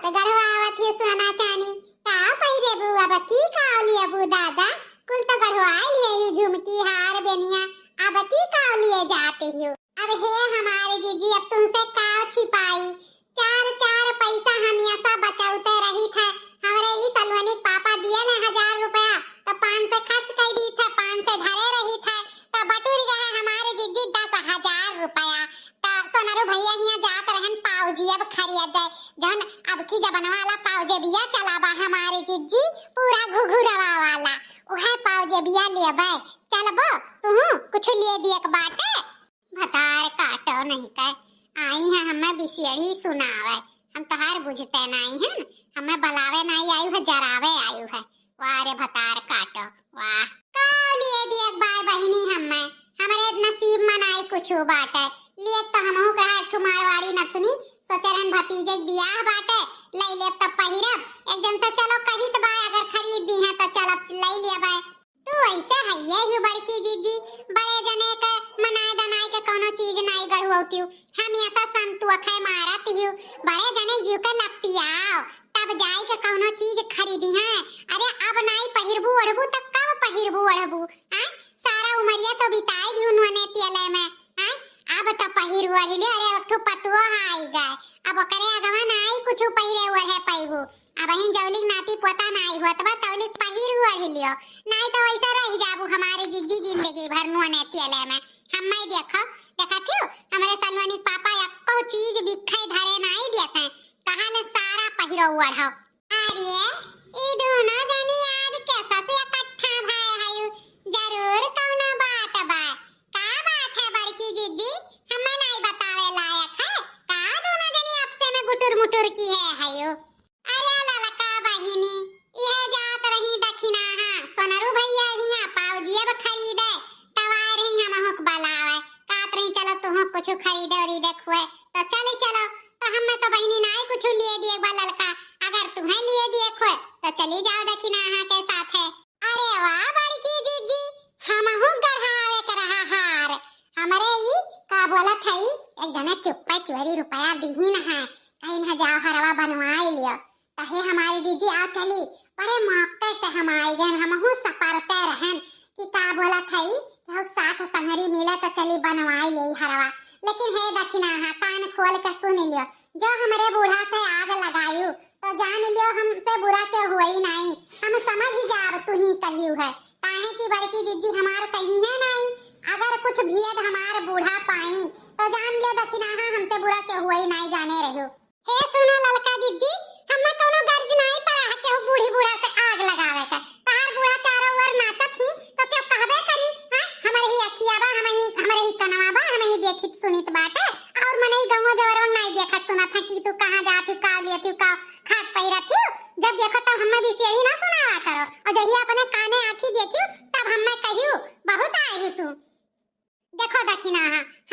तो गढ़वावत ही सोना चानी का पहिरे बू अब की कावली अबू दादा कुल तो गढ़वा लिए झुमकी हार बेनिया अब की कावली जाते हो। अब हे हमारे जीजी अब तुमसे काव छिपाई चार चार पैसा हम ऐसा बचाते रही थे हमारे ई सलवनी पापा दिए ने 1000 रुपया तो 500 खर्च कर दी थे 500 धरे रही थे तो बटूर गए हमारे जीजी 10,000 रुपया तो सोनरू भैया हिया जात रहन पाऊजी अब खरीद जन अब की जबन वाला पाऊजे बिया चलाबा हमारे जीजी पूरा घुघुरवा वाला ओहे पाऊजे बिया लेबे चलबो तू कुछ ले दिए के बाटे भतार काटो नहीं कह आई है हमें बिसियड़ी सुनावे हम तोहार बुझते नहीं हैं हमें बलावे नहीं आयु है जरावे आयु है वाह रे भतार काटो वाह काव लिए दिए बाय बहिनी हमें हमारे नसीब में नहीं कुछ बाटे लिए तो हमहु कहा ठुमारवाड़ी नथुनी सोचरन भतीजे बियाह बाटे लई लेब तब पहिरब एक दिन से चलो कहीं तो बाय अगर खरीद दी है तो चलब लई लेबे तू ऐसे है ये बड़की जीजी बड़े जने के मनाए दनाए के कोनो चीज नहीं गढ़वती हम ऐसा संतु अखे मारत हूँ बड़े जने जीव के लपटियाओ तब जाई के कोनो चीज खरीदी है अरे अब नहीं पहिरबू ओढ़बू तो कब पहिरबू ओढ़बू हैं सारा उमरिया तो बिताई दी उन्होंने तेले में हैं अब तो पहिरु ओढ़ले अरे वक्त पतुआ आई गए अब करे अगवा नहीं कुछ पहिरे ओढ़े पाइबू अब हिन जौलिक नाती पोता नहीं होत बा तौलिक पहिरु ओढ़लियो नहीं तो ऐसा रह जाबू हमारे जिज्जी जिंदगी भर नुने तेले में हम नहीं देखो देखा क्यों हमारे सलवानी पापा एको चीज बिखे धरे नहीं देते कहां ले सारा पहिरो ओढ़ो अरे ई दोनों जनी आज कैसा से इकट्ठा भाई हयु जरूर कोनो बात बा का बात है बड़की जिज्जी हमें नहीं बतावे लायक है का दोनों जनी आपसे में गुटुर मुटुर की है हयु अरे ललका बहिनी यह जात रही दक्षिणा हां सोनरू भैया हिया पाऊजी अब खरीदे तवार रही हम हुक बलावे कात रही चलो तुम कुछ खरीदे और देखुए तो चलो चलो तो हमें तो बहिनी नहीं कुछ लिए दिए बा ललका अगर तुम्हें लिए दिए खोए तो चली जाओ दक्षिणा हां के साथ है अरे वाह बड़की जीजी हम हुक गढ़ावे कर रहा हार हमारे ई का बोलत है एक जना चुप्पा चोरी रुपया दीहिन है कहीं न जाओ हरवा बनवाई लियो तहे हमारी दीदी आ चली बड़े मौके से हम आई गए हमहु सपरते रहन कि का बोला थई कि हम साथ संगरी मिले तो चली बनवाई ले हरवा लेकिन हे दक्षिणा हां कान खोल के सुन लियो जो हमारे बूढ़ा से आग लगायू तो जान लियो हमसे बुरा के हुई नहीं हम समझ ही जाब तू ही कलियू है काहे की बड़की दीदी हमार कहीं है नहीं अगर कुछ भेद हमार बूढ़ा पाई तो जान लियो दक्षिणा हां हमसे बुरा के हुई नहीं जाने रहो हे सुनो ललका दीदी हमें कोनो गर्ज नहीं पड़ा है कि बूढ़ी बूढ़ा से आग लगावे का तार बूढ़ा चारों ओर नाचत ही तो क्या कहबे करी हां हमरे ही अखिया बा हमरे ही कनवा बा हमें ही देखित सुनित बाटे और मने ही गंवा जवरवा नहीं देखत सुनत है कि तू कहां जात का लेत का खात पैरत जब देखो तब हमें भी सीढ़ी ना सुनावा करो और जहिया अपने काने आंखी देखियो तब हमें कहियो बहुत आई तू देखो दक्षिणा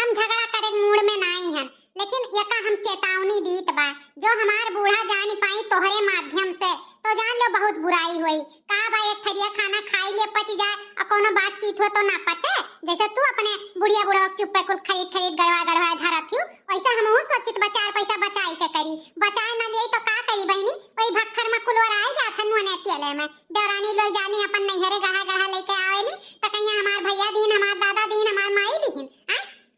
हम झगड़ा करे मूड में नहीं हैं लेकिन यका हम चेतावनी दीत बा जो हमार बूढ़ा जान पाई तोहरे माध्यम से तो जान लो बहुत बुराई हुई का बा एक थरिया खाना खाई ले पच जाए और कोनो बातचीत हो तो ना पचे जैसे तू अपने बुढ़िया बुढ़ा चुप पे कुल खरीद गड़वा धरत हूं वैसा हमहु सोचित बा 4 पैसा बचाई के करी बचाए ना लिए तो का करी बहनी ओई भक्खर में कुलवर आई जात नुने तेले में देवरानी लो जानी अपन नैहरे गढ़ा लेके आवेली त कहिया हमार भैया दीन हमार दादा दीन हमार माई दीन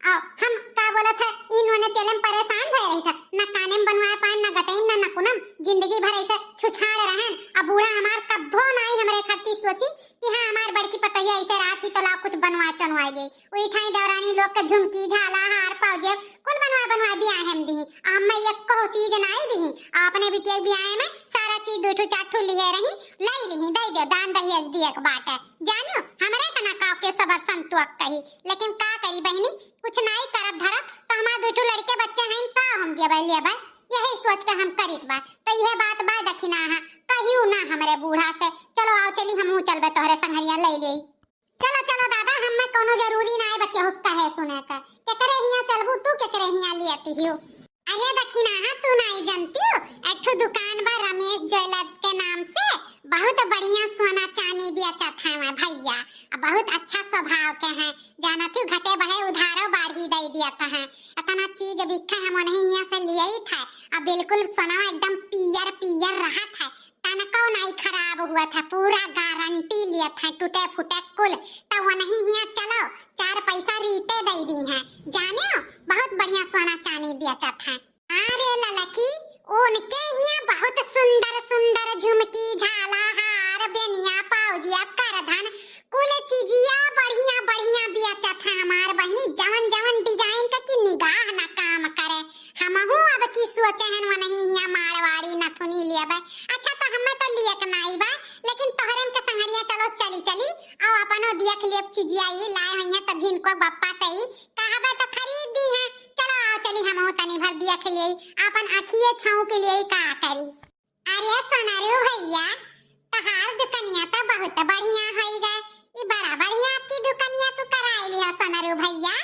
हां हम का बोलत है इन्होंने तेले में परेशान भय रही था ना काने में बनवाए पाए ना गटैन ना नकुनम जिंदगी भर ऐसे छुछाड़ रहन अब बूढ़ा हमार कब्बो नहीं हमरे खत्ती सोची कि हां हमार बड़की पतैया ऐसे रात ही तो ला कुछ बनवा चनवाई दे ओई ठाई देवरानी लोग के झुमकी झाला हार पाउजे कुल बनवा बियाह हम दी हम मैं एक को चीज नहीं दी अपने बिटिया बियाह में सारा चीज दूठू चाठू लिए रही लई रही दई दे दान दहेज दिए के बात है जानियो हमरे तना काव के सब संतोष कही लेकिन का करी बहनी कुछ नहीं करब धरब तो हमार दूठू लड़के बच्चे हैं का हम देबे लेबे यही सोच के हम करित बा तो यह बात बा दक्षिणा हां कहियो ना हमरे बूढ़ा से चलो आओ चली हमहु चलबे तोहरे संगरिया लई लेई चलो चलो दादा हम में कोनो जरूरी नहीं बच्चे हुस्का है सुने का के करे हिया चलबू तू के करे हिया लियाती हियो अरे दक्षिणा हां तू नहीं जानती हो एक दुकान बा रमेश ज्वेलर्स के नाम से बहुत बढ़िया सोना चांदी बेचत है भैया बहुत अच्छा स्वभाव के हैं जाना तू घटे बहे उधारो बाढ़ी दे दिया था है इतना चीज बिखा हम नहीं यहाँ से लिए ही था अब बिल्कुल सोना दुकनिया एकदम पियर पियर रहा था, तनको नहीं खराब हुआ था, पूरा गारंटी लिया था, टूटे फूटे कुल। तो वो नहीं हिया चलो 4 पैसा रीते दे दी है, जानियो बहुत बढ़िया सोना चांदी बेचा था। अरे ललकी उनके हिया बहुत सुंदर सुंदर झुमकी झाला हार बेनिया पाउजिया करधन कुल चीजिया बढ़िया बढ़िया बेचा था हमार बहनी, जवन जवन डिजाइन का की निगाह ना काम करे। हमहू अब की सोचे हन वो नहीं हिया मारवाड़ी नथुनी लेबे। अच्छा तो हमें तो लियक नाई बा, लेकिन तोहरन के संगरिया चलो चली चली और अपनो देख लेब चीजिया ये लाए हइया त जिनको बप्पा सही कहबे तो खरीद दी है। चलो आओ चली हमहू तनी भर देख लेई, अपन आखिए छाऊ के लिए का करी। अरे सोनारू भैया तहार दुकनिया तो बहुत बढ़िया होई गए, ई बड़ा बढ़िया आपकी दुकनिया तू कराई है सोनारू भैया।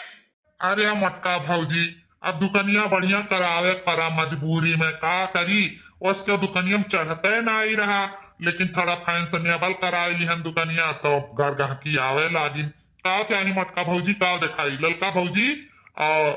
अरे मटका भौजी अब दुकनिया बढ़िया करावे करा, मजबूरी में का करी, उसके दुकनिया में चढ़ते ना ही रहा, लेकिन थोड़ा फैंशनेबल कराई ली हम दुकनिया तो घर गहकी आवे लागिन। का चाहिए मटका भौजी, का दिखाई ललका भौजी और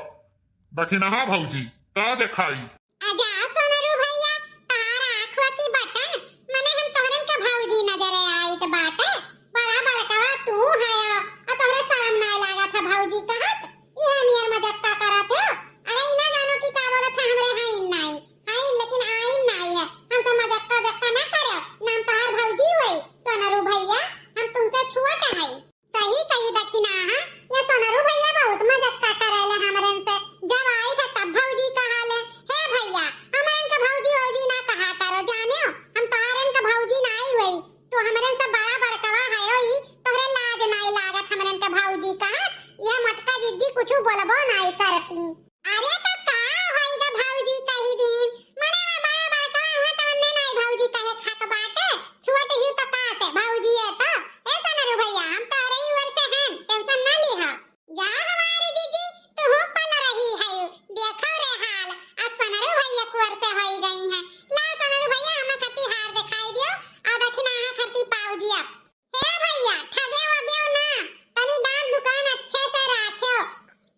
दक्षिणहा भौजी का दिखाई। आजा सोनारू भैया तारा आँखों की बटन मने हम तोहरन के भौजी नजर आई त बाटे, बड़ा बड़का तू है और तोहरे शर्म ना लागत है भौजी कहत ई हम यार मजाक का करत हो। अरे इना जानो की का बोलत है हमरे हाइन नाई हाइन, लेकिन आइन नाई है, हम तो मजाक का ना करे, नाम तोहर भौजी होई सोनारू भैया, हम तुमसे छुअत है। सही कही दक्षिणहा ये सोनारू भैया बहुत मजाक का करेले हमरन से, जब आई था तब भौजी कहा ले। हे भैया हमरन के भौजी औजी ना कहा करो, जानियो हम तोहरन के भौजी नाई होई, तो हमरन से बड़ा बड़कवा है ओई, तोहरे लाज नाई लागत हमरन के भौजी कहत ये मटका जिज्जी कुछु बोलबो नाई करती। अरे तो का होई ग भौजी कही दिन मने में बड़ा बड़कवा है तो अन्ने नाई भौजी कहे खात बाटे, छुअत ही त का से भौजी है तो हे सोनारू भैया हम तोहरे ही वर से हैं, टेंशन ना लीहा। जा हमारी जीजी तू हो पल रही है, देखो रे हाल आज सोनारू भैया कुंवर से होई गई है। ला सोनारू भैया हमें खती हार दिखाई दियो और दक्षिणहा खती पाउजी अब। हे भैया ठगे वगे ना, तनी दाम दुकान अच्छे से राखियो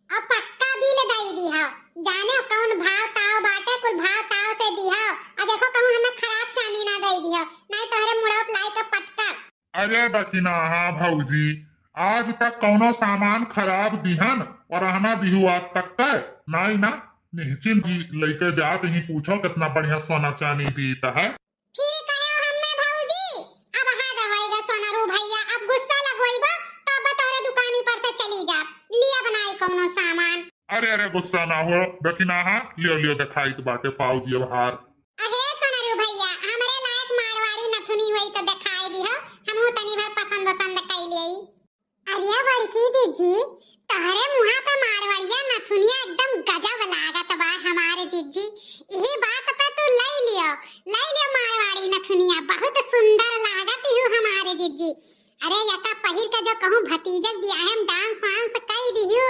और पक्का बिल दई दिहो, जाने कौन भाव ताव बाटे कुल भाव ताव से दिहो, और देखो कहूं हमें खराब चांदी ना दई दिहो, नहीं तोहरे मुड़प लाई तो पटका। अरे दक्षिणहा भौजी आज तक कौनो सामान खराब दिहन और रहना दिहु आज तक के नाई ना, निश्चिंत जी लेके जात ही पूछो कितना बढ़िया सोना चांदी दीता है। फिर कहे हमने भौजी अब हाथ होएगा सोनारू भैया, अब गुस्सा लगोइबा तो अब तोरे दुकानी पर से चली जा लिया बनाई कोनो सामान। अरे अरे गुस्सा ना हो दक्षिणहा, लियो लियो दिखाई तो बाटे पाउजी अब हार। अहे सोनारू भैया हमरे लायक मारवाड़ी नथुनी होई तो दिखाई दिहो, हमहू तनी भर पसंद पसंद कई लेई। अरे बड़की जीजी तोहरे मुहा पे मारवाड़िया नथुनिया एकदम गजब लागत बा हमारे जीजी, यही बात पे तू ले लियो मारवाड़ी नथुनिया बहुत सुंदर लागत यू हमारे जीजी। अरे यका पहिर के जो कहूं भतीजक बियाहम डांस वांस कई दिहु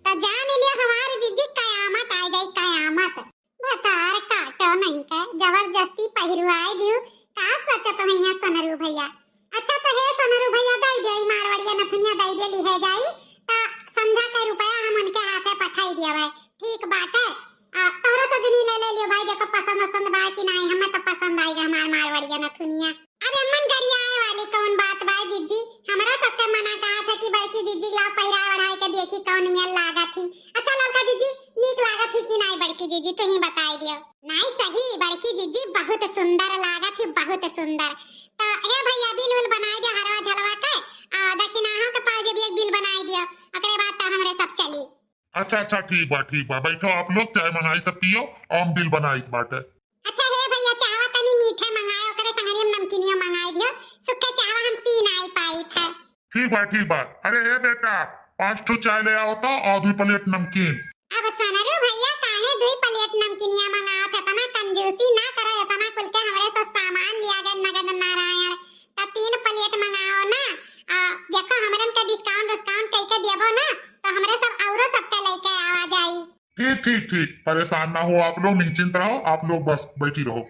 तो जान लियो हमारे जीजी कयामत आ जाई कयामत। बतार काटो नहीं का जबरदस्ती पहिरवाई दिहु, का सोचत हइया सोनारू भैया। अच्छा तो हे सोनारू भैया दई देई मारवाड़िया नथुनिया दई दे ली है जाई ता संध्या के रुपया हम उनके हाथे पठाई दिया भाई, ठीक बात है। तोहरो सजनी ले लियो भाई, देखो पसंद पसंद बा कि नहीं, हमें तो पसंद आएगा हमार मारवाड़िया नथुनिया। अरे मन गरियाए वाली कौन बात बा जीजी, हमरा सबके मना कहा था कि बड़की जीजी ला पहिरा बढ़ाई के देखी कौन मिल लागत थी। अच्छा ललका जीजी नीक लागत थी कि नहीं बड़की जीजी तू ही बताई दियो। नहीं सही बड़की जीजी बहुत सुंदर लागत थी बहुत सुंदर। तो ए भैया बिल उल बनाई दे हरवा झलवा के दक्षिणाहा के पास जब एक बिल बनाई दियो, ओकरे बाद तो हमरे सब चली। अच्छा अच्छा ठीक बा बैठो आप लोग चाय मंगाई तो पियो और हम बिल बनाई बाटे। अच्छा हे भैया चाहवा तनी मीठे मंगाए ओकरे संगे हम नमकीनियो मंगाई दियो, सुखे चाहवा हम पी नहीं पाई थे। ठीक बा। अरे हे बेटा 5 ठो चाय ले आओ तो और 2 प्लेट नमकीन। अब सोनारू भैया काहे 2 प्लेट नमकीनिया मंगाओ, इतना कंजूसी ना करो, इतना कुल के हमरे से सामान लिया गए नगद नारायण, तो 3 प्लेट मंगाओ ना। देखो हमरन के डिस्काउंट कई के देबो ना तो हमरे सब औरो सबके लेके आवा जाई। ठीक परेशान ना हो आप लोग, निश्चिंत रहो आप लोग, बस बैठी रहो।